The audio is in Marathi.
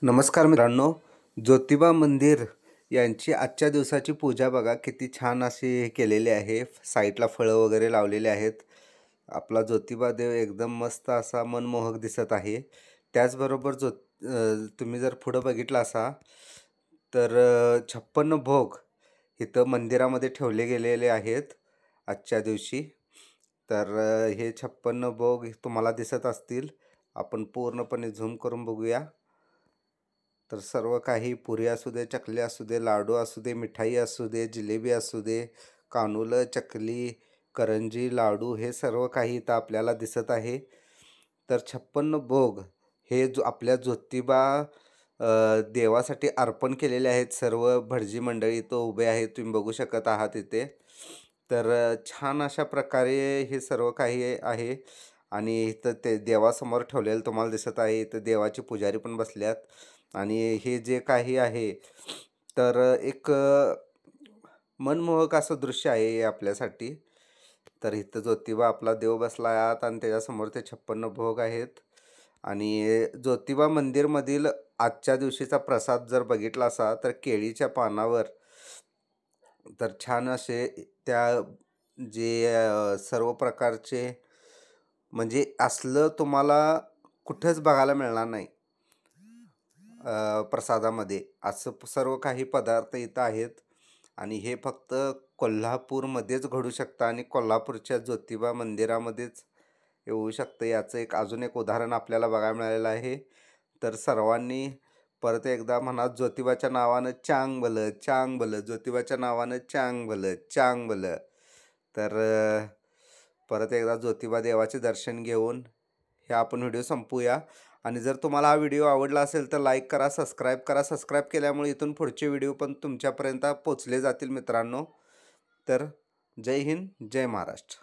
नमस्कार मित्रांनो, ज्योतिबा मंदिर यांची आजच्या दिवसाची पूजा बघा किती छान अशी केलेली आहे. साईडला फळं वगैरे लावलेले आहेत. आपला ज्योतिबा देव एकदम मस्त असा मनमोहक दिसत आहे. त्याचबरोबर तुम्ही जर पुढं बघितलं असा तर 56 भोग इथं मंदिरामध्ये ठेवले गेलेले आहेत आजच्या दिवशी. तर हे 56 भोग तुम्हाला दिसत असतील. आपण पूर्णपणे झूम करून बघूया. तर सर्व काही पुरी असू दे, चकली असू दे, लाडू असू दे, मिठाई असू दे, जिलेबी असू दे, कानुलं, चकली, करंजी, लाडू हे सर्व काही इथं आपल्याला दिसत आहे. तर 56 भोग हे आपल्या ज्योतिबा देवासाठी अर्पण केलेले आहेत. सर्व भटजी मंडळी इथं उभे आहेत, तुम्ही बघू शकत आहात इथे. तर छान अशा प्रकारे हे सर्व काही आहे आणि इथं ते देवासमोर ठेवलेलं तुम्हाला दिसत आहे. इथं देवाचे पुजारी पण बसल्यात आणि हे जे काही आहे तर एक मनमोहक असं दृश्य आहे हे आपल्यासाठी. तर इथं ज्योतिबा आपला देव बसला आहात आणि त्याच्यासमोर ते 56 भोग आहेत. आणि ज्योतिबा मंदिरमधील आजच्या दिवशीचा प्रसाद जर बघितला असा तर केळीच्या पानावर तर छान असे त्या जे सर्व प्रकारचे म्हणजे असलं तुम्हाला कुठंच बघायला मिळणार नाही. प्रसादामध्ये असं सर्व काही पदार्थ इथं आहेत आणि हे फक्त कोल्हापूरमध्येच घडू शकतं आणि कोल्हापूरच्या ज्योतिबा मंदिरामध्येच येऊ शकतं. याचं अजून एक उदाहरण आपल्याला बघायला मिळालेलं आहे. तर सर्वांनी परत एकदा म्हणा, ज्योतिबाच्या नावानं चांग भलं, चांग भलं, ज्योतिबाच्या नावानं चांग भलं, चांग भलं. तर परत एकदा ज्योतिबा देवाचे दर्शन घेऊन हे आपण व्हिडिओ संपूया. आणि जर तुम्हाला हा व्हिडिओ आवडला असेल तर लाईक करा, सबस्क्राईब करा. सबस्क्राईब केल्यामुळे इथून पुढचे व्हिडिओ पण तुमच्यापर्यंत पोचले जातील मित्रांनो. तर जय हिंद, जय महाराष्ट्र.